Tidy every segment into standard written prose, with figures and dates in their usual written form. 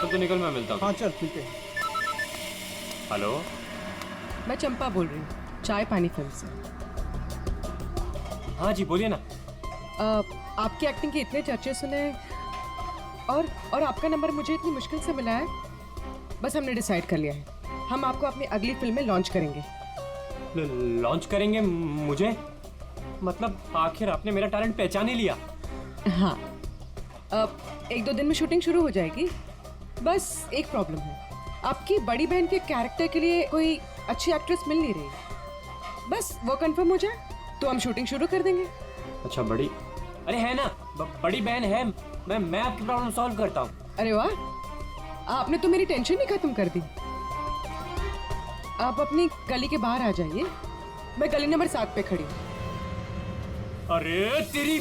तो निकल, मैं मिलता हूँ। हाँ चल मिलते हैं। हेलो, मैं चंपा बोल रही हूँ, चाय पानी फिल्म से। हाँ जी बोलिए ना। आपकी एक्टिंग के इतने चर्चे सुने और आपका नंबर मुझे इतनी मुश्किल से मिला है। बस हमने डिसाइड कर लिया है, हम आपको अपनी अगली फिल्म में लॉन्च करेंगे। लॉन्च करेंगे मुझे? मतलब आखिर आपने मेरा टैलेंट पहचान ही लिया। हाँ, अब 1-2 दिन में शूटिंग शुरू हो जाएगी। बस एक प्रॉब्लम है, आपकी बड़ी बहन के कैरेक्टर के लिए कोई अच्छी एक्ट्रेस मिल नहीं रही। बस वो कंफर्म हो जाए तो हम शूटिंग शुरू कर देंगे। अच्छा बड़ी, अरे है ना, बड़ी बहन है। मैं आपकी प्रॉब्लम सॉल्व करता हूँ। अरे वाह, आपने तो मेरी टेंशन ही खत्म कर दी। आप अपनी गली के बाहर आ जाइए, मैं गली नंबर 7 पे खड़ी हूँ। अरे तेरी,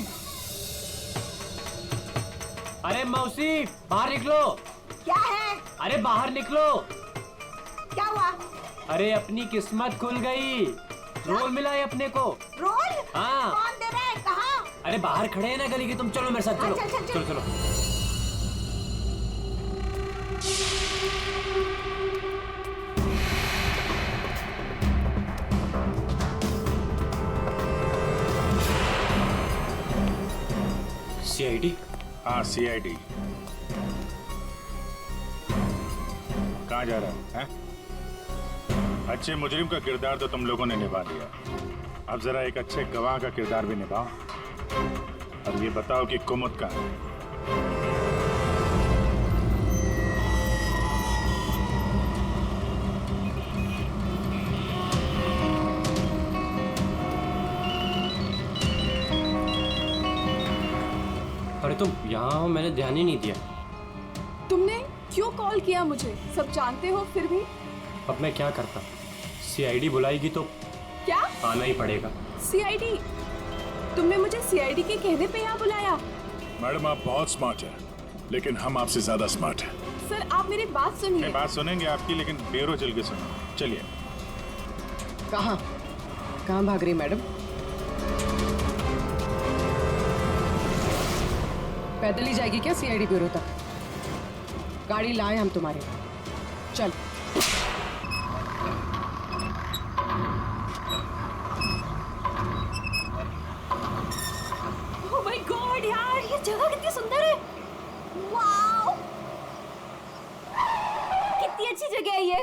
अरे मौसी बाहर निकलो। क्या है? अरे बाहर निकलो। क्या हुआ? अरे अपनी किस्मत खुल गई, रोल मिला है अपने को। रोल? हाँ। कौन दे रहा है? कहाँ? अरे बाहर खड़े हैं ना गली के, तुम चलो मेरे साथ, चलो चल, चल, चल। चलो चलो। CID? हाँ CID। कहाँ जा रहा है? अच्छे मुजरिम का किरदार तो तुम लोगों ने निभा लिया, अब जरा एक अच्छे गवाह का किरदार भी निभाओ और ये बताओ कि कुमुद कहाँ है? अरे तुम यहाँ हो, मैंने ध्यान ही नहीं दिया। तुमने क्यों कॉल किया मुझे? सब जानते हो फिर भी। अब मैं क्या करता? CID बुलाएगी तो क्या? आना ही पड़ेगा। CID? तुमने मुझे CID के कहने पे यहाँ बुलाया? मैडम आप बहुत स्मार्ट हैं, लेकिन हम आपसे ज्यादा स्मार्ट हैं। सर आप मेरी बात सुनिए। मैं बात सुनेंगे आपकी, लेकिन बेरो चल के सुनो। चलिए। कहाँ भाग रही मैडम? पैदल ही जाएगी क्या CID ब्यूरो तक? गाड़ी लाए हम तुम्हारे। चल। ओह माय गॉड यार, ये जगह कितनी सुंदर है। वाओ, कितनी अच्छी जगह है ये।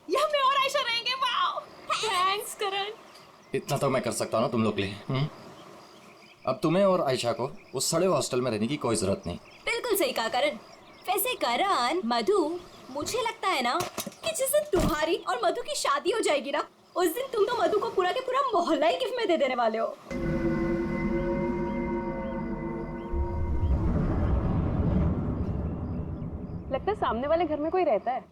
यहाँ मैं और आयशा रहेंगे। वाओ, थैंक्स करण। इतना तो मैं कर सकता हूँ ना तुम लोग के लिए। अब तुम्हें और आयशा को उस सड़े हॉस्टल में रहने की कोई जरूरत नहीं। बिल्कुल सही कहा करण। वैसे करण, मधु, मुझे लगता है ना कि जिस दिन तुम्हारी और मधु की शादी हो जाएगी ना, उस दिन तुम तो मधु को पूरा के पूरा मोहल्ला ही गिफ्ट में दे देने वाले हो। लगता है सामने वाले घर में कोई रहता है।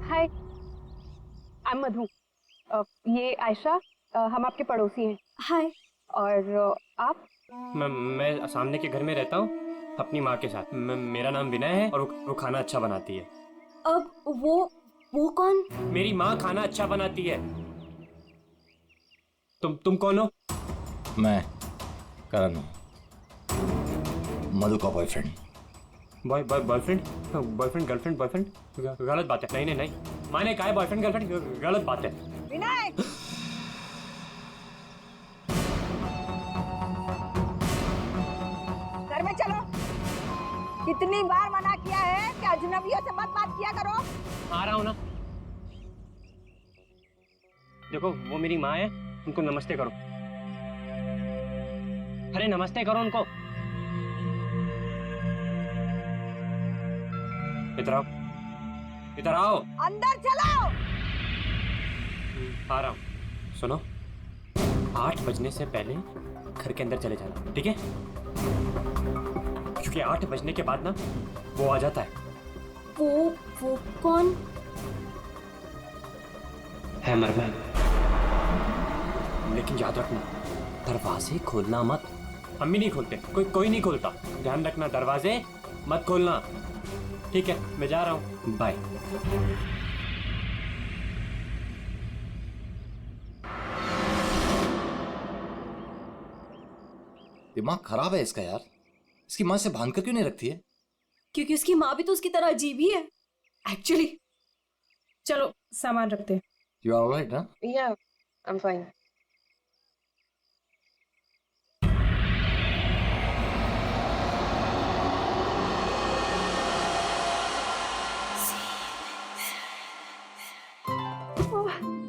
हाय, आई एम मधु। ये आयशा, हम आपके पड़ोसी हैं। हाय। और आप? मैं सामने के घर में रहता हूँ अपनी माँ के साथ। मेरा नाम विनय है और वो खाना अच्छा बनाती है। अब वो कौन? मेरी माँ खाना अच्छा बनाती है। तुम कौन हो? मैं करण हूँ, मधु का बॉयफ्रेंड। Boyfriend girlfriend boyfriend? गलत बात है। नहीं मैंने कहा है बॉयफ्रेंड गर्लफ्रेंड, गलत बात है। विनय, घर में चलो। कितनी बार मना किया है कि अजनबियों से मत बात किया करो। आ रहा हूँ ना। देखो वो मेरी माँ है, उनको नमस्ते करो। अरे नमस्ते करो उनको। इधर आओ। अंदर चलो। आ रहा हूँ। सुनो, 8 बजने से पहले घर के अंदर चले जाना, ठीक है? क्योंकि 8 बजने के बाद ना वो आ जाता है। वो कौन? है मरमन। लेकिन याद रखना, दरवाजे खोलना मत। अम्मी नहीं खोलते, कोई नहीं खोलता। ध्यान रखना, दरवाजे मत खोलना। ठीक है, मैं जा रहा हूँ, बाय। दिमाग खराब है इसका यार। इसकी माँ से बांध कर क्यों नहीं रखती है? क्योंकि उसकी माँ भी तो उसकी तरह अजीब ही है एक्चुअली। चलो सामान रखते हैं। यू आर ऑलराइट ना? या I am fine.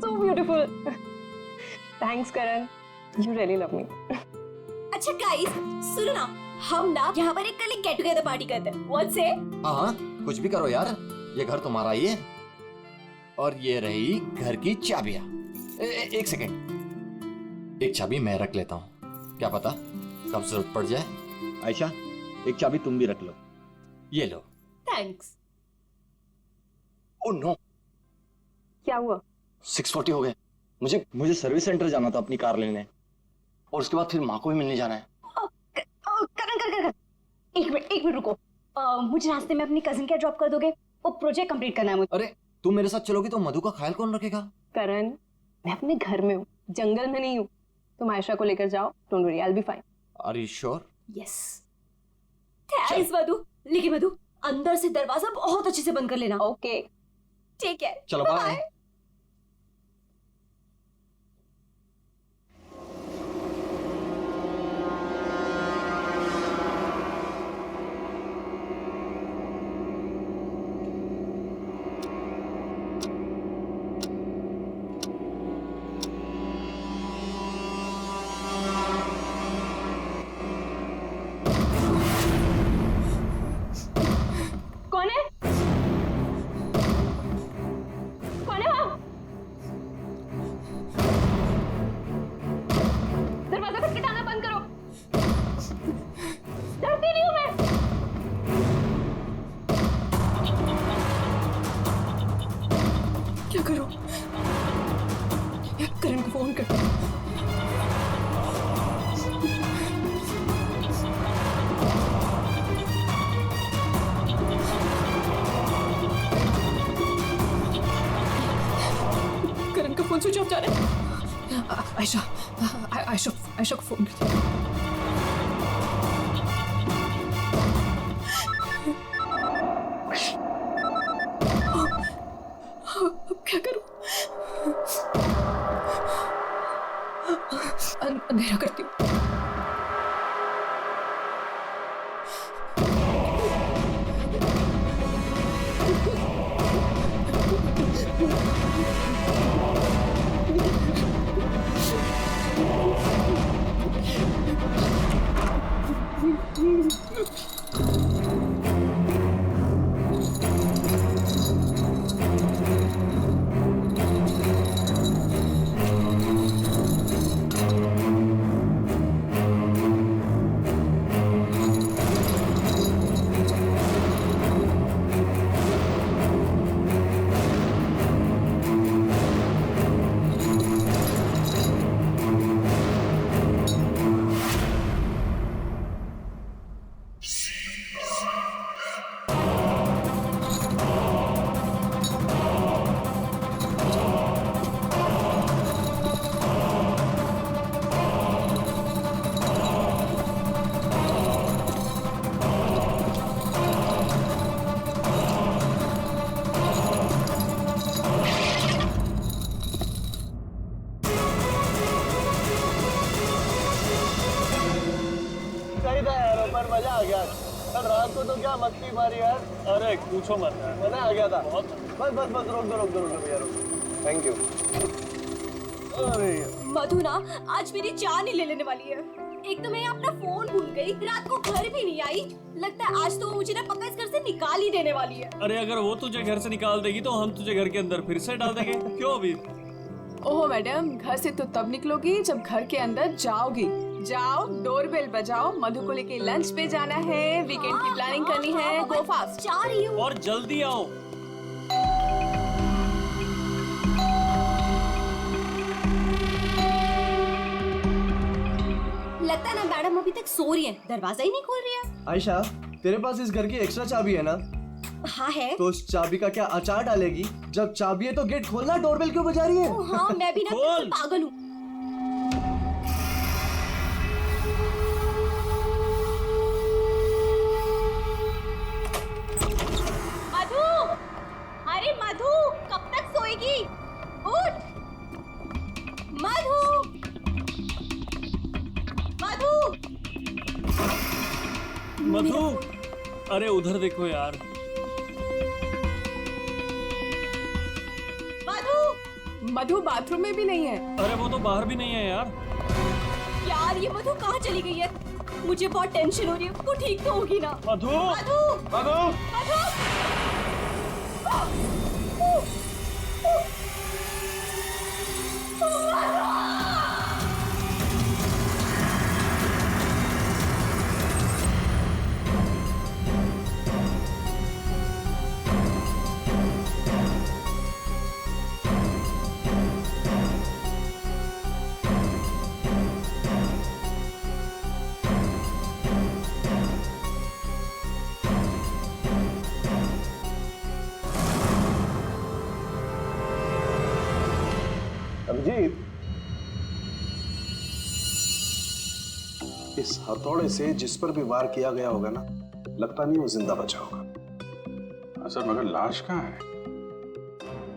So beautiful. Thanks Karan. You really love me. अच्छा गाइस सुनो ना, हम ना यहाँ पर एक कल एक गेट टुगेदर पार्टी करते हैं। व्हाट से? हाँ, कुछ भी करो यार, ये घर तुम्हारा ही है। और ये रही घर की चाबियां। एक सेकंड, एक चाबी मैं रख लेता हूँ, क्या पता कब जरूरत पड़ जाए। आयशा, एक चाबी तुम भी रख लो। ये लो। थैंक्स। ओह नो, क्या हुआ? 6:40 हो गए। मुझे सर्विस सेंटर जाना था अपनी कार लेने, और उसके बाद फिर माँ को भी मिलने जाना है। कर एक मिनट रुको। मुझे रास्ते में अपनी कजिन क्या ड्रॉप कर दोगे? वो प्रोजेक्ट कंप्लीट करना है मुझे। अरे तुम मेरे साथ चलोगी तो मधु का ख्याल कौन रखेगा? करण, मैं अपने घर में हूँ, जंगल में नहीं हूँ। तुम आयशा को लेकर जाओ, don't worry, I will be fine. Are you sure? Yes. Thanks Madhu. लेकिन मधु, अंदर से दरवाजा बहुत अच्छे से बंद कर लेना। ओके। ठीक है, चलो बाय। कौन है? कौन है वहाँ? दरवाजा खटखटाना बंद करो। डरती नहीं हूँ मैं। क्या करूँ? करण को फोन कर। करण का फोन स्विच ऑफ जा रहा है। आयशा को फोन कर। अब क्या करूं? अंधेरा करती हूँ। पर मजा आ गया। कल रात को तो क्या मस्ती मारी यार। अरे पूछो मत यार, मजा आ गया था बहुत। बस रोक दो यार। Thank you. अरे मधु ना आज मेरी जान ही ले लेने वाली है। एक तो मैं अपना फोन भूल गई, रात को घर भी नहीं आई। लगता है आज तो मुझे ना पक्का इस घर से निकाल ही देने वाली है। अरे अगर वो तुझे घर से निकाल देगी तो हम तुझे घर के अंदर फिर से डाल देंगे। क्यों अभी? ओहो मैडम, घर से तो तब निकलोगी जब घर के अंदर जाओगी। जाओ, डोरबेल बजाओ, मधु को लेके लंच पे जाना है, वीकेंड की प्लानिंग करनी है। गो फास्ट। जा रही हूँ। और जल्दी आओ। लगता है ना मैडम अभी तक सो रही है, दरवाजा ही नहीं खोल रही है। आयशा, तेरे पास इस घर की एक्स्ट्रा चाबी है ना? हाँ है। तो उस चाबी का क्या अचार डालेगी? जब चाबी है तो गेट खोलना, डोरबेल क्यों बजा रही है? ओ हाँ, मैं भी ना खोल। पागल हूँ। मधु, अरे मधु, कब तक सोएगी? उठ, मधु, मधु, मधु, अरे उधर देखो यार। मधु बाथरूम में भी नहीं है। अरे वो तो बाहर भी नहीं है यार। यार ये मधु कहाँ चली गई है? मुझे बहुत टेंशन हो रही है, वो ठीक तो होगी ना? मधु, मधु, मधु, मधु, अभिजीत, इस हथौड़े से जिस पर भी वार किया गया होगा ना, लगता नहीं वो जिंदा बचा होगा। हाँ सर, मगर लाश कहाँ है?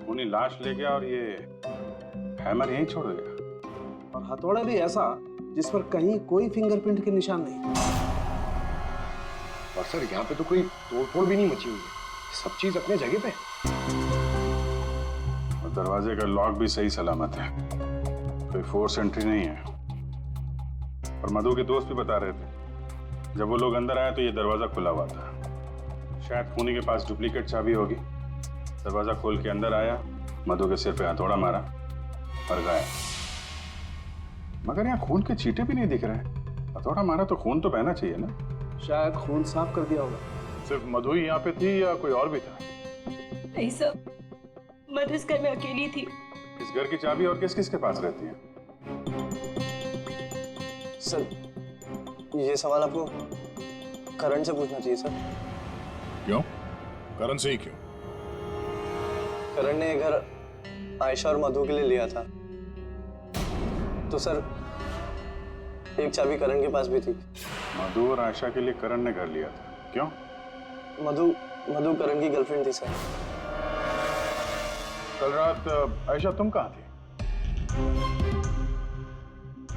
उन्हीं लाश ले गया और ये हैमर यहीं छोड़ गया। और हथौड़ा भी ऐसा जिस पर कहीं कोई फिंगरप्रिंट के निशान नहीं। और सर यहाँ पे तो कोई तोड़फोड़ भी नहीं मची हुई है, सब चीज अपने जगह पे। और दरवाजे का लॉक भी सही सलामत है, कोई फोर्स एंट्री नहीं है। और मधु के दोस्त भी बता रहे थे, जब वो लोग अंदर आए तो ये दरवाजा खुला हुआ था। शायद खूनी के पास डुप्लीकेट चाबी होगी। दरवाजा खोल के अंदर आया, मधु के सिर पे हथौड़ा मारा और गायब। मगर यहाँ खून के छींटे भी नहीं दिख रहे हैं। हथौड़ा मारा तो खून तो बहना चाहिए ना? शायद खून साफ कर दिया होगा। सिर्फ मधु ही यहाँ पे थी या कोई और भी था? नहीं सर, मधु इस घर में अकेली थी। इस घर की चाबी और किस किस के पास रहती है? सर, ये सवाल आपको करण से पूछना चाहिए सर। क्यों? करण से ही क्यों? करण ने ये घर आयशा और मधु के लिए लिया था, तो सर एक चाबी करण के पास भी थी। मधु और आयशा के लिए करण ने घर लिया था, क्यों? मधु करण की गर्लफ्रेंड थी सर। कल रात आयशा तुम कहाँ थी?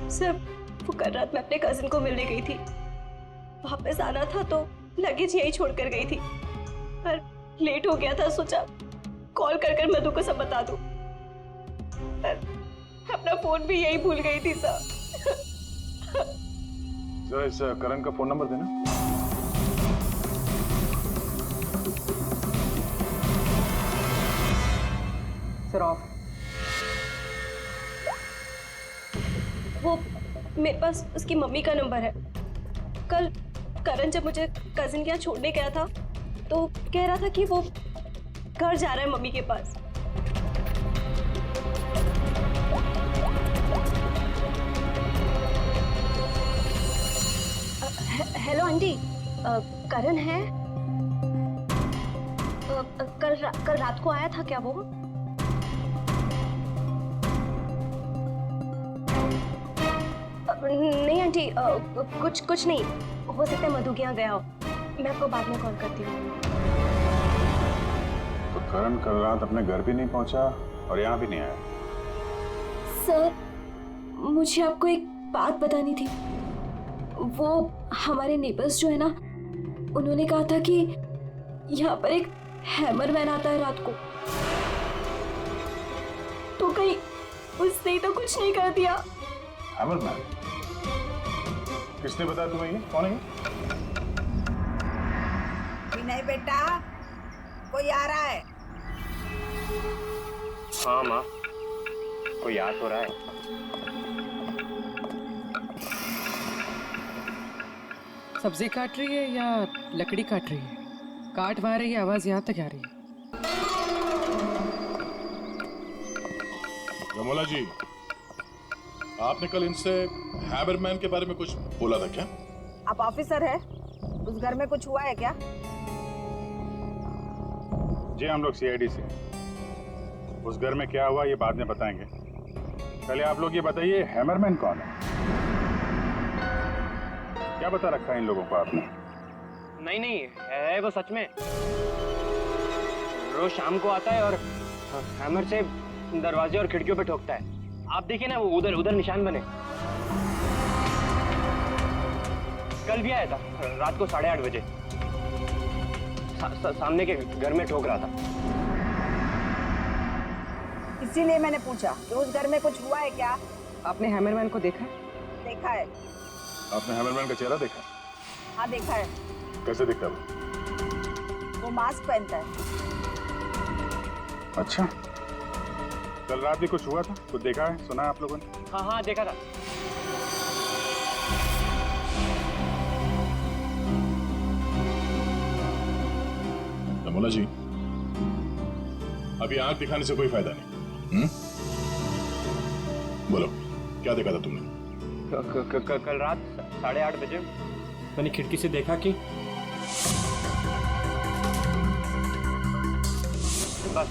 सर वो कल रात मैं अपने कजिन को मिलने गई थी। वापस आना था तो लगेज यही छोड़कर गई थी, पर लेट हो गया था, सोचा कॉल कर मधु को सब बता दूं। पर अपना फोन भी यही भूल गई थी सर। जरा इस करण का फोन नंबर देना। Sir of. वो मेरे पास उसकी मम्मी का नंबर है। कल करण जब मुझे कजिन के यहाँ छोड़ने गया था तो कह रहा था कि वो घर जा रहा है मम्मी के पास। हेलो आंटी, करण है? कल रात को आया था क्या वो? नहीं आंटी, कुछ नहीं, हो सकता है मधु के यहाँ गया हो। मैं आपको बाद में कॉल करती हूँ। तो करण कल रात अपने घर भी नहीं पहुंचा और यहाँ भी नहीं आया। सर मुझे आपको एक बात बतानी थी। वो हमारे नेबर्स जो है ना, उन्होंने कहा था कि यहाँ पर एक हैमर मैन आता है रात को। तो कहीं उसने तो कुछ नहीं कर दिया? Hammer man? किसने बताया तुम्हें? ये कौन है? विनय बेटा, कोई आ रहा है? हाँ माँ, कोई याद हो रहा है। सब्जी काट रही है या लकड़ी काट रही है? काट वहाँ रही है, आवाज यहाँ तक आ रही है। रमोला जी, आपने कल इनसे हैमरमैन के बारे में कुछ बोला था क्या? आप ऑफिसर है, उस घर में कुछ हुआ है क्या? जी हम लोग सीआईडी से। उस घर में क्या हुआ ये बाद में बताएंगे। पहले आप लोग ये बताइए हैमरमैन कौन है? क्या बता रखा है इन लोगों को आपने? नहीं नहीं, है वो सच में। रोज शाम को आता है और हैमर से दरवाजे और खिड़कियों पे ठोकता है। आप देखिए ना, वो उधर उधर निशान बने। कल भी आया था रात को 8:30 बजे। सामने के घर में ठोक रहा था। इसीलिए मैंने पूछा कि उस घर में कुछ हुआ है क्या? आपने हैमरमैन को देखा? देखा है। आपने हैमरमैन का चेहरा देखा? हाँ देखा है। कैसे दिखता है वो मास्क पहनता है। अच्छा, कल रात भी कुछ हुआ था? कुछ देखा है, सुना है आप लोगों ने? हाँ हाँ देखा था। नमोला जी, अभी आंख दिखाने से कोई फायदा नहीं। बोलो क्या देखा था तुमने? कल रात 8:30 बजे मैंने खिड़की से देखा कि बस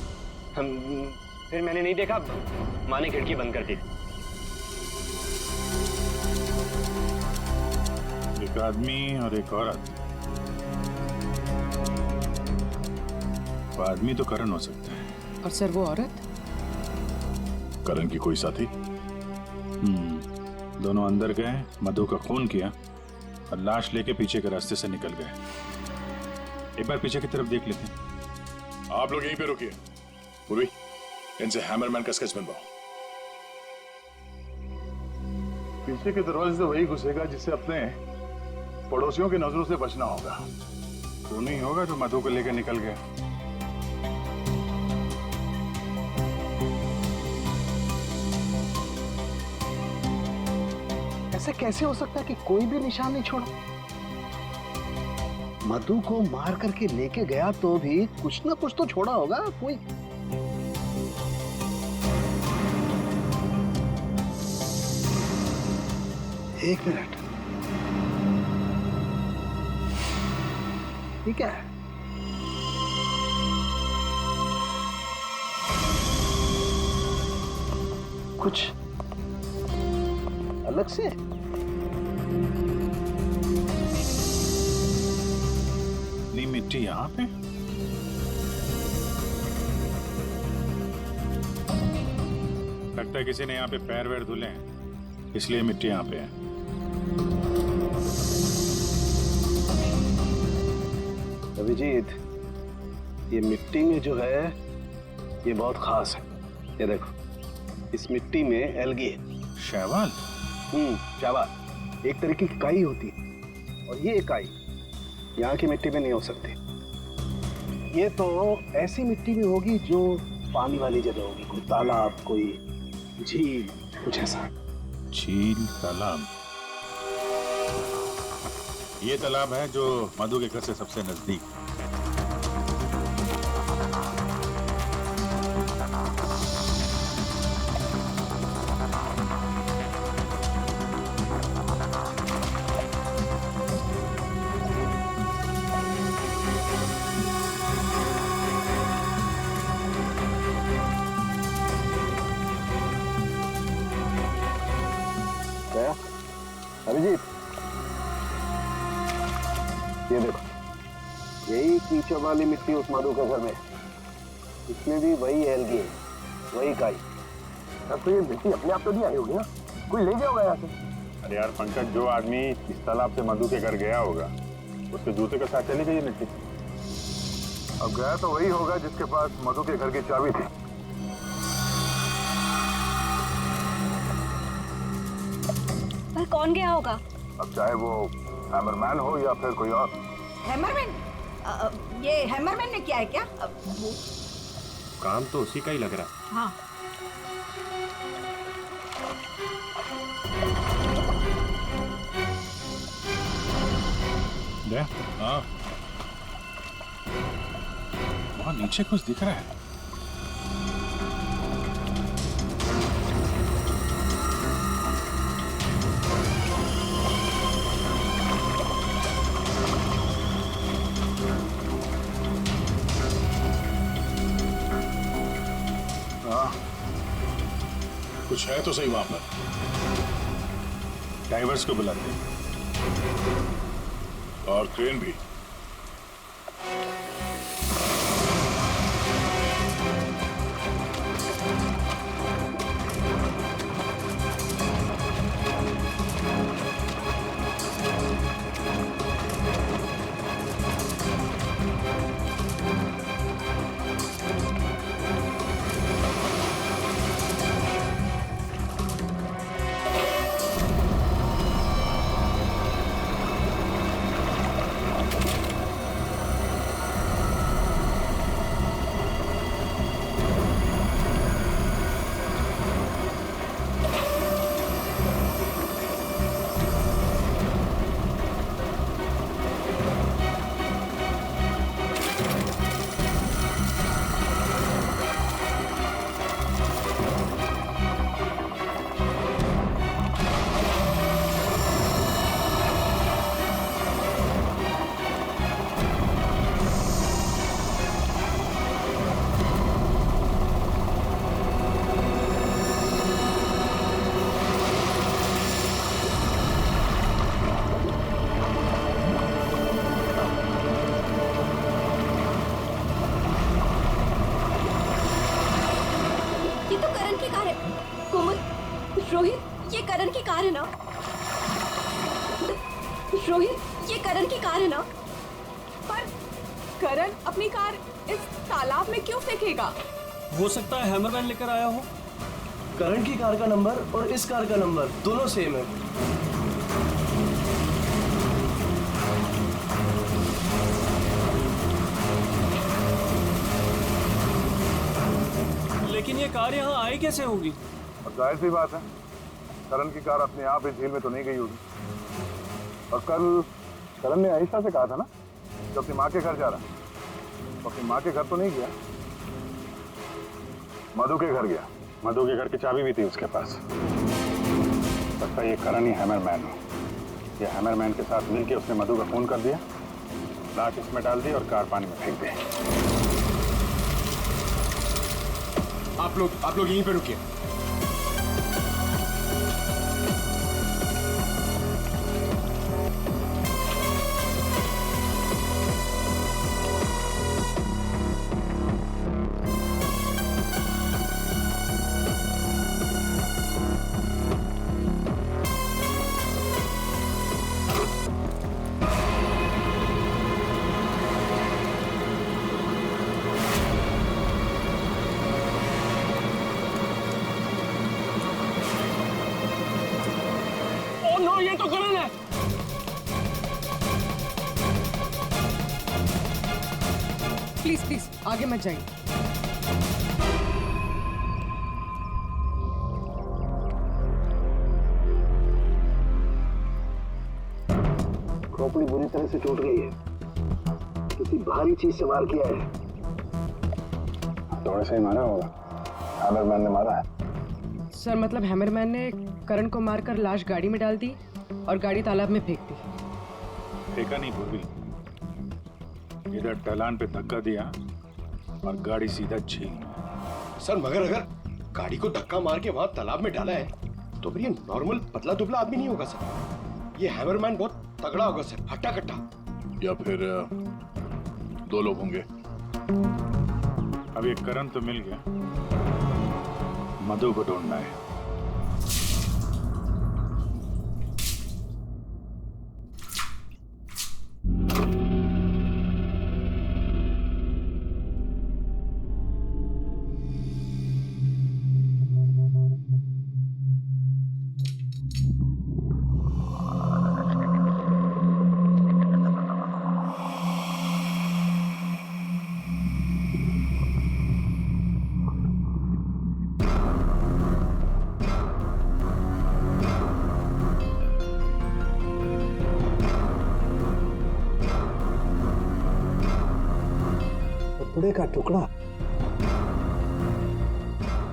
फिर मैंने नहीं देखा। माँ ने खिड़की बंद कर दी। एक आदमी और एक औरत। वो आदमी तो करण हो सकता है। और सर वो औरत? करण की कोई साथी? दोनों अंदर गए, मधु का खून किया और लाश लेके पीछे के रास्ते से निकल गए। एक बार पीछे की तरफ देख लेते हैं। आप लोग यहीं पे रुकिए। पूर्वी, इनसे हैमरमैन का स्केच बनवाओ। पीछे के दरवाजे से वही घुसेगा जिसे अपने पड़ोसियों की नजरों से बचना होगा। तो नहीं होगा जो मधु को लेकर निकल गए। ऐसे कैसे हो सकता है कि कोई भी निशान नहीं छोड़ा? मधु को मार करके लेके गया तो भी कुछ ना कुछ तो छोड़ा होगा कोई। एक मिनट, ठीक है। कुछ अलग से नी मिट्टी यहाँ पे? लगता है किसी ने यहाँ पे पैर वैर धुले हैं, इसलिए मिट्टी यहाँ पे है। अभिजीत, ये मिट्टी में जो है ये बहुत खास है। ये देखो, इस मिट्टी में एल्गी है। शैवाल? शैवाल एक तरीके की काई होती है और ये इकाई यहाँ की मिट्टी में नहीं हो सकती। ये तो ऐसी मिट्टी में होगी जो पानी वाली जगह होगी, कोई तालाब, कोई झील, कुछ ऐसा। झील, तालाब? ये तालाब है जो मधु के घर से सबसे नजदीक। अभिजीत, ये देखो, यही कीचड़ वाली मिट्टी उस मधु के घर में, इसमें भी वही एल्गी है, वही काई। अब तो ये मिट्टी अपने आप तो नहीं आई होगी ना, कोई ले गया होगा यहाँ से। अरे यार पंकज, जो आदमी इस तालाब से मधु के घर गया होगा उसके जूते के साथ चली गई मिट्टी। अब गया तो वही होगा जिसके पास मधु के घर की चाबी थी। पर कौन गया होगा? अब चाहे वो हैमरमैन हो या फिर कोई और। हैमरमैन? ये हैमरमैन ने किया है क्या? काम तो उसी का ही लग रहा है। हाँ। हाँ, वहाँ नीचे कुछ दिख रहा है। कुछ है तो सही वहां पर। ड्राइवर्स को बुलाते हैं और ट्रेन भी। रोहित, ये करण की कार है ना? रोहित, ये करण की कार है ना? पर करण अपनी कार इस तालाब में क्यों फेंकेगा? हो सकता है हैमरमैन लेकर आया हो। करण की कार का नंबर और इस कार का नंबर दोनों सेम है। लेकिन ये कार यहाँ आई कैसे होगी? और जाहिर सी बात है, करण की कार अपने आप इस झील में तो नहीं गई होगी। और कल करण ने आयशा से कहा था ना कि अपनी माँ के घर जा रहा, तो अपनी माँ के घर तो नहीं गया, मधु के घर गया। मधु के घर की चाबी भी थी उसके पास। लगता है ये करण ही हैमरमैन हो। ये हैमरमैन के साथ मिलकर उसने मधु का फोन कर दिया, लाश इसमें डाल दी और कार पानी में फेंक दी। आप लोग यहीं पे रुकिए। ये तो करण है। प्लीज प्लीज आगे मत जाइए। खोपड़ी बुरी तरह से टूट गई है। किसी भारी चीज से वार किया है। थोड़े से ही मारा होगा। हैमरमैन ने मारा है। सर मतलब हैमरमैन ने करण को मारकर लाश गाड़ी में डाल दी और गाड़ी तालाब में फेंक दी। फेंका नहीं पूर्वी, इधर ढलान पे धक्का दिया और गाड़ी सीधा झील में। सर मगर अगर गाड़ी को धक्का मार के वहां तालाब में डाला है तो फिर ये नॉर्मल पतला दुबला आदमी नहीं होगा सर। ये हैमरमैन बहुत तगड़ा होगा सर, हट्टा कट्टा। या फिर दो लोग होंगे। अब ये करण तो मिल गया, मधु को ढूंढना है। कपड़े का टुकड़ा।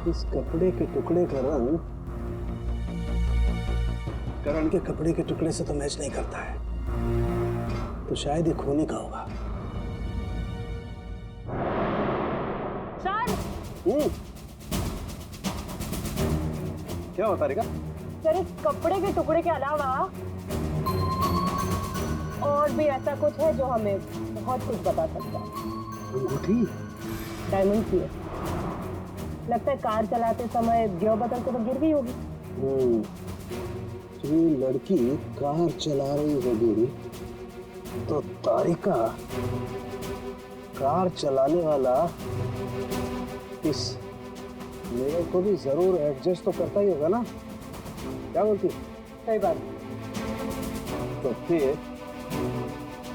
इस कपड़े के टुकड़े का रंग करण के कपड़े के टुकड़े से तो मैच नहीं करता है, तो शायद ये खूनी का होगा। क्या होता रहेगा? सर, इस कपड़े के टुकड़े के अलावा और भी ऐसा कुछ है जो हमें बहुत कुछ बता सकता है। अंगूठी? डायमंड की है। लगता है कार चलाते समय गियर बदलते तो गिर गई होगी। तो ये लड़की कार चला रही होगी तो तारिका कार चलाने वाला इस मेरे को भी जरूर एडजस्ट तो करता ही होगा ना? क्या बोलती? सही बात। तो फिर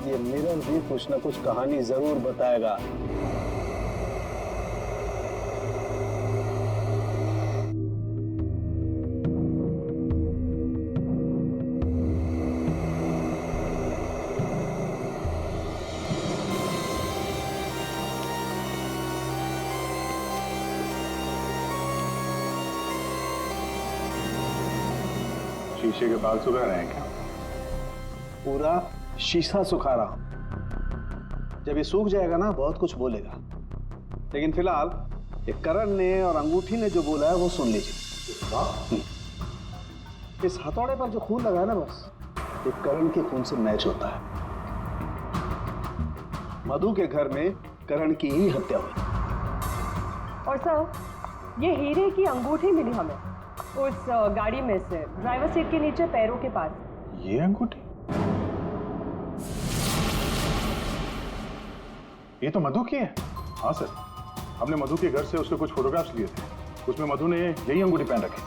ये मिरर भी कुछ ना कुछ कहानी जरूर बताएगा। शीशे के बाल सुखा रहे हैं क्या? पूरा शीशा सुखा रहा हूं। जब ये सूख जाएगा ना बहुत कुछ बोलेगा, लेकिन फिलहाल ये करण ने और अंगूठी ने जो बोला है वो सुन लीजिए। इस हथौड़े पर जो खून लगा है ना, बस ये करण के खून से मैच होता है। मधु के घर में करण की ही हत्या हुई। और सर, ये हीरे की अंगूठी मिली हमें उस गाड़ी में से, ड्राइवर सीट के नीचे पैरों के पास। ये अंगूठी? ये तो मधु की है। हाँ सर, हमने मधु के घर से उसके कुछ फोटोग्राफ्स लिए थे, उसमें मधु ने यही अंगूठी पहन रखी।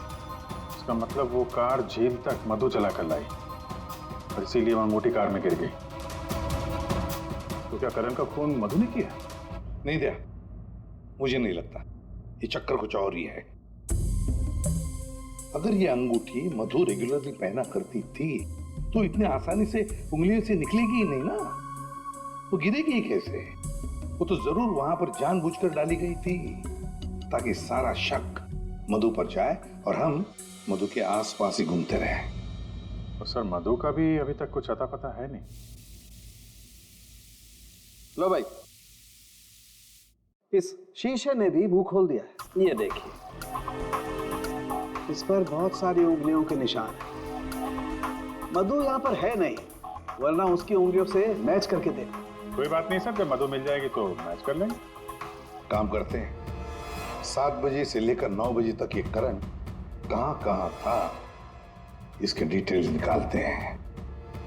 इसका मतलब वो कार झील तक मधु चला कर लाई और इसीलिए वो अंगूठी कार में गिर गई। तो क्या करण का खून मधु ने किया? नहीं दिया, मुझे नहीं लगता। ये चक्कर कुछ और ही है। अगर ये अंगूठी मधु रेगुलरली पहना करती थी तो इतने आसानी से उंगलियों से निकलेगी ही नहीं ना। वो गिरेगी ही कैसे? वो तो जरूर वहां पर जानबूझकर डाली गई थी ताकि सारा शक मधु पर जाए और हम मधु के आसपास ही घूमते रहे। और सर, मधु का भी अभी तक कुछ अता पता है नहीं। लो भाई, इस शीशे ने भी मुंह खोल दिया है। ये देखिए, इस पर बहुत सारी उंगलियों के निशान हैं। मधु यहाँ पर है नहीं, वरना उसकी उंगलियों से मैच करके दे। कोई बात नहीं सर, जब मधु मिल जाएगी तो मैच कर लेंगे। काम करते हैं, 7 बजे से लेकर 9 बजे तक ये करण कहाँ था इसके डिटेल्स निकालते हैं।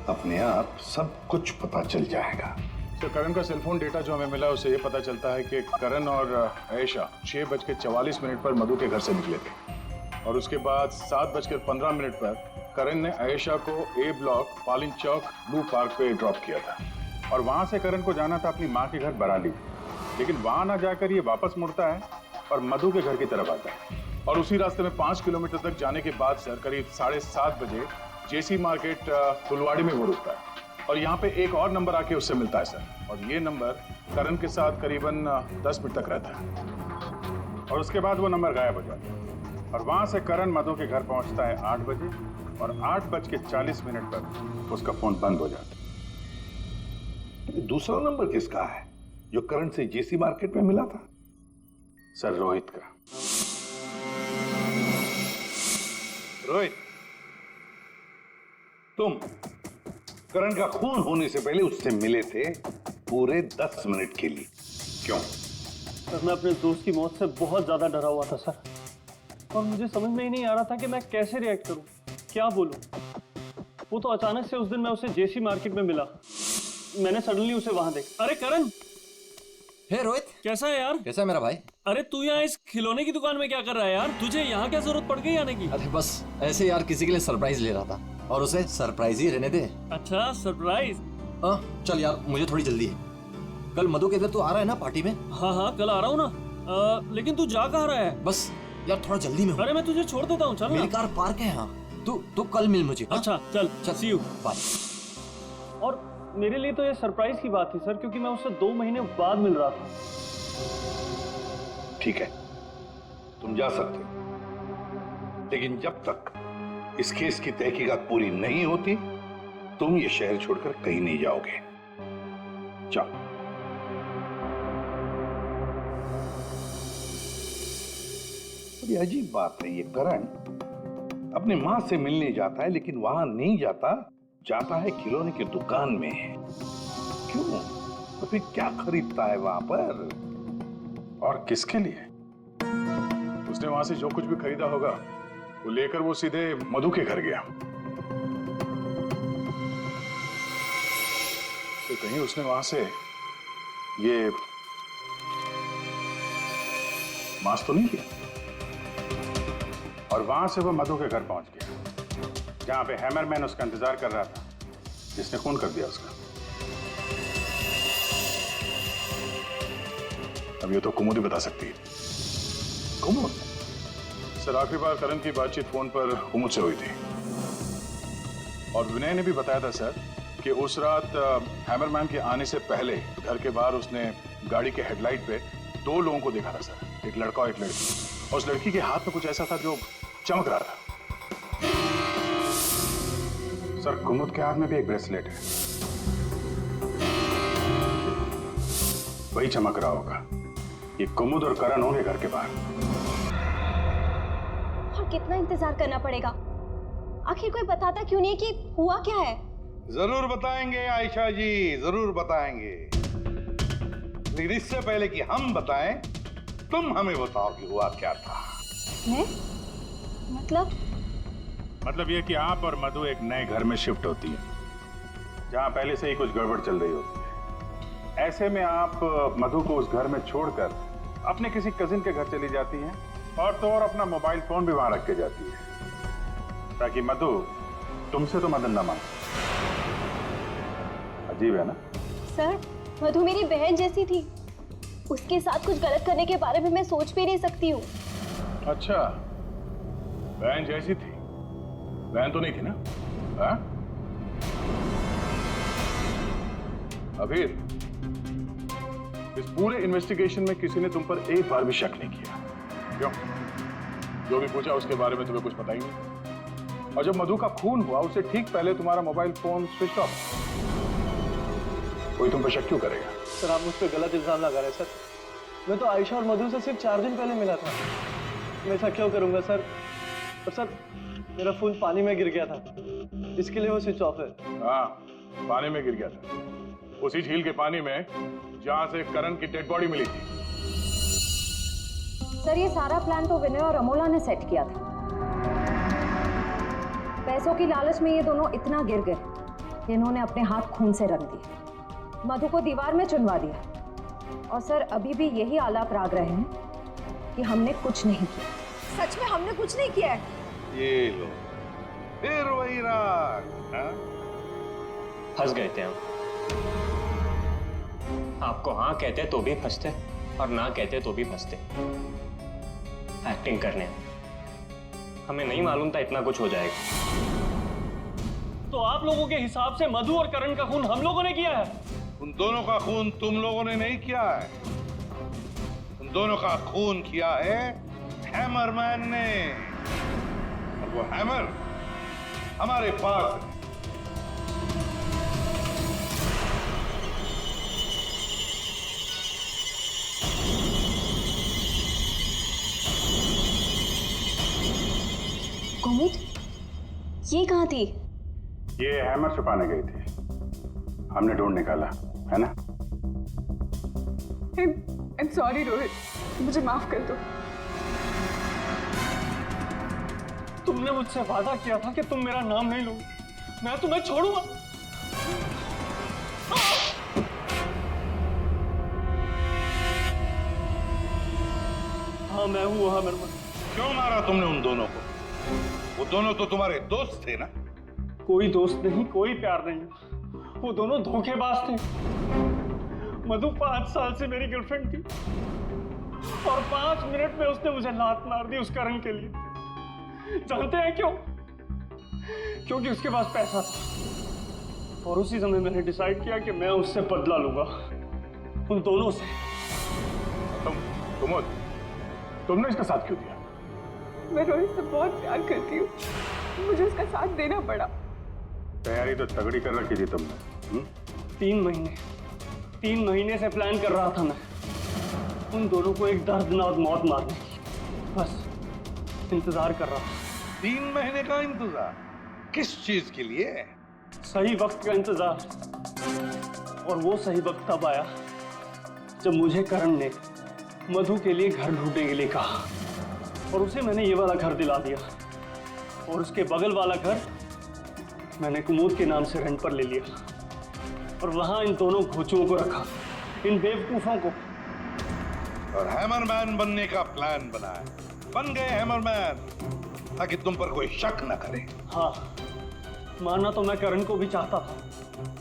अपने आप सब कुछ पता चल जाएगा। तो करण का सेलफोन डेटा जो हमें मिला उससे ये पता चलता है कि करण और आयशा 6:44 पर मधु के घर से निकले थे और उसके बाद 7:15 पर करण ने आयशा को ए ब्लॉक पालिन चौक ब्लू पार्क पे ड्रॉप किया था और वहां से करण को जाना था अपनी माँ के घर बराली, लेकिन वहां ना जाकर ये वापस मुड़ता है और मधु के घर की तरफ आता है और उसी रास्ते में 5 किलोमीटर तक जाने के बाद सर करीब 7:30 बजे जेसी मार्केट फुलवाड़ी में वो रुकता है और यहाँ पे एक और नंबर आके उससे मिलता है सर और ये नंबर करण के साथ करीबन 10 मिनट तक रहता है और उसके बाद वो नंबर गायब हो जाता है और वहां से करण मधु के घर पहुंचता है 8 बजे और 8:40 पर उसका फोन बंद हो जाता है। दूसरा नंबर किसका है जो करण से जेसी मार्केट में मिला था? सर, रोहित का। रोहित, तुम करण का खून होने से पहले उससे मिले थे पूरे 10 मिनट के लिए। क्यों? सर, मैं अपने दोस्त की मौत से बहुत ज्यादा डरा हुआ था सर, और मुझे समझ में ही नहीं आ रहा था कि मैं कैसे रिएक्ट करूं, क्या बोलूं। वो तो अचानक से उस दिन मैं उसे जेसी मार्केट में मिला, मैंने सडनली उसे वहां देखा। अरे करण! हे रोहित, कैसा है यार? कैसा है मेरा भाई? अरे तू यहाँ इस खिलौने की दुकान में क्या कर रहा है यार? तुझे यहाँ क्या जरूरत पड़ गई आने की? अरे बस ऐसे यार, किसी के लिए सरप्राइज ले रहा था और उसे सरप्राइज ही रहने दे। अच्छा, सरप्राइज? चल यार, मुझे थोड़ी जल्दी है। कल मधु के घर तू आ रहा है ना पार्टी में? हाँ, कल आ रहा हूँ ना। लेकिन तू जा कहाँ रहा है? बस यार थोड़ा जल्दी में हूँ। अरे मैं तुझे छोड़ देता हूँ, चल। मेरी कार पार्क है यहाँ। तू कल मिल मुझे। अच्छा चल, सी यू, बाय। और मेरे लिए तो ये सरप्राइज की बात थी सर, क्योंकि मैं उससे 2 महीने बाद मिल रहा था। ठीक है, तुम जा सकते हो, लेकिन जब तक इस केस की तहकीकात पूरी नहीं होती तुम ये शहर छोड़कर कहीं नहीं जाओगे। जाओ। बड़ी अजीब बात है, ये करण अपनी माँ से मिलने जाता है, लेकिन वहां नहीं जाता, जाता है खिलौने की दुकान में। क्यों? तो फिर क्या खरीदता है वहां पर? और किसके लिए? उसने वहां से जो कुछ भी खरीदा होगा वो लेकर वो सीधे मधु के घर गया। तो कहीं उसने वहां से ये मांस तो नहीं किया? और वहां से वो मधु के घर पहुंच गया, जहां पे हैमरमैन उसका इंतजार कर रहा था, जिसने खून कर दिया उसका। अब ये तो कुमुद ही बता सकती है। कुमुद? सर, आखिरी बार करण की बातचीत फोन पर कुमुद से हुई थी, और विनय ने भी बताया था सर कि उस रात हैमरमैन के आने से पहले घर के बाहर उसने गाड़ी के हेडलाइट पे 2 लोगों को देखा था सर, एक लड़का और एक लड़की। और उस लड़की के हाथ में कुछ ऐसा था जो चमक रहा था। सर, कुमुद के हाथ में भी एक ब्रेसलेट है, वही चमक रहा होगा। ये कुमुद और करण होंगे घर के बाहर। और कितना इंतजार करना पड़ेगा? आखिर कोई बताता क्यों नहीं कि हुआ क्या है? जरूर बताएंगे आयशा जी, जरूर बताएंगे। लेकिन इससे पहले कि हम बताएं, तुम हमें बताओ कि हुआ क्या था। मैं? मतलब ये कि आप और मधु एक नए घर में शिफ्ट होती है, जहां पहले से ही कुछ गड़बड़ चल रही होती है। ऐसे में आप मधु को उस घर में छोड़कर अपने किसी कजिन के घर चली जाती हैं, और तो और अपना मोबाइल फोन भी वहां रख के जाती है, ताकि मधु तुमसे तो मदद न मांगे। अजीब है ना? सर, मधु मेरी बहन जैसी थी। उसके साथ कुछ गलत करने के बारे में मैं सोच भी नहीं सकती हूँ। अच्छा, बहन जैसी थी? बहन तो नहीं थी ना? हाँ? अभी इस पूरे इन्वेस्टिगेशन में किसी ने तुम पर एक बार भी शक नहीं किया, क्यों? जो भी पूछा उसके बारे में तुम्हें कुछ पता ही नहीं। और जब मधु का खून हुआ उससे ठीक पहले तुम्हारा मोबाइल फोन स्विच ऑफ। कोई तुम पर शक क्यों करेगा? सर, आप मुझ पर गलत इल्जाम लगा रहे हैं सर। मैं तो आयशा और मधु से सिर्फ 4 दिन पहले मिला था। मैं ऐसा क्यों करूंगा सर? और सर, मेरा फोन पानी में गिर गया था, इसके लिए वो स्विच ऑफ है। हाँ, पानी में गिर गया था, उसी झील के पानी में जहां से करण की डेड बॉडी मिली थी। सर, ये सारा प्लान तो विनय और अमोला ने सेट किया था। पैसों की लालच में ये दोनों इतना गिर गए कि इन्होंने अपने हाथ खून से रंग दिए, मधु को दीवार में चुनवा दिया। और सर, अभी भी यही आलाप राग रहे हैं कि हमने कुछ नहीं किया। सच में हमने कुछ नहीं किया है। ये लो, फिर वही राग। फंस गए थे हम। आपको हाँ कहते तो भी फंसते, और ना कहते तो भी फंसते। एक्टिंग करने हमें नहीं मालूम था इतना कुछ हो जाएगा। तो आप लोगों के हिसाब से मधु और करण का खून हम लोगों ने किया है? उन दोनों का खून तुम लोगों ने नहीं किया है, उन दोनों का खून किया है हैमरमैन ने। और वो हैमर हमारे पास है। कुमुद, ये कहाँ थी? ये हैमर छुपाने गई थी, हमने ढूंढ निकाला, है ना? I'm sorry रोहित, मुझे माफ कर दो। तुमने मुझसे वादा किया था कि तुम मेरा नाम नहीं लोगे, मैं तुम्हें छोड़ूंगा। हाँ, मैं हूँ वो हैमरमैन। क्यों मारा तुमने उन दोनों को? वो दोनों तो तुम्हारे दोस्त थे ना? कोई दोस्त नहीं, कोई प्यार नहीं, वो दोनों धोखेबाज थे। मधु 5 साल से मेरी गर्लफ्रेंड थी, और 5 मिनट में उसने मुझे लात मार दी उस करण के लिए। जानते हैं क्यों? क्योंकि उसके पास पैसा था। और उसी समय मैंने डिसाइड किया कि मैं उससे बदला लूंगा, उन दोनों से। तुमने इसका साथ क्यों दिया? मैं रोहित से बहुत प्यार करती हूँ, मुझे उसका साथ देना पड़ा। तैयारी तो तगड़ी कर रखी थी तुमने। 3 महीने से प्लान कर रहा था मैं, उन दोनों को एक दर्दनाक मौत मारने की। बस इंतजार कर रहा था। 3 महीने का इंतजार? किस चीज के लिए? सही वक्त का इंतजार। और वो सही वक्त तब आया जब मुझे करण ने मधु के लिए घर ढूंढने के लिए कहा, और उसे मैंने ये वाला घर दिला दिया, और उसके बगल वाला घर मैंने कुमुद के नाम से रेंट पर ले लिया, और वहां इन दोनों घोचुओं को रखा, इन बेवकूफों को। और हैमरमैन बनने का प्लान बनाया। बन गए हैमरमैन, ताकि तुम पर कोई शक न करे। हाँ, मारना तो मैं करण को भी चाहता था,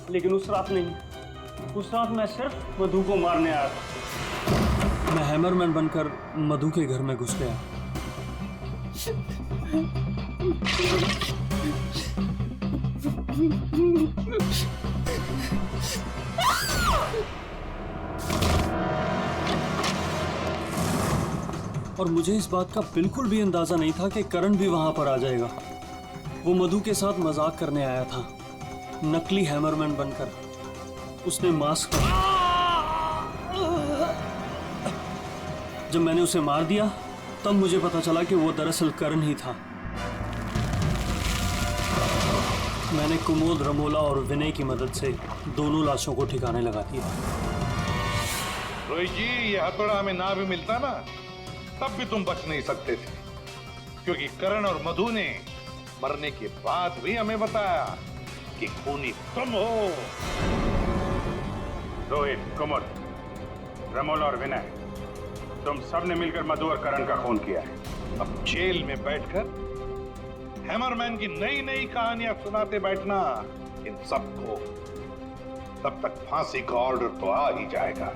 लेकिन उस रात नहीं। उस रात मैं सिर्फ मधु को मारने आया था। मैं हैमरमैन बनकर मधु के घर में घुस गया। और मुझे इस बात का बिल्कुल भी अंदाजा नहीं था कि करण भी वहां पर आ जाएगा। वो मधु के साथ मजाक करने आया था, नकली हैमरमैन बनकर। उसने मास्क जब मैंने उसे मार दिया, तब मुझे पता चला कि वो दरअसल करण ही था। मैंने कुमुद, रमोला और विनय की मदद से दोनों लाशों को ठिकाने लगा दिया। रोहित जी, ये हथौड़ा हमें ना भी मिलता ना, तब भी तुम बच नहीं सकते थे, क्योंकि करण और मधु ने मरने के बाद भी हमें बताया कि खूनी तुम हो। रोहित, कुमुद, रमोल और विनय, तुम सब ने मिलकर मधु और करण का खून किया है। अब जेल में बैठकर हैमरमैन की नई नई कहानियां सुनाते बैठना इन सबको, तब तक फांसी का ऑर्डर तो आ ही जाएगा।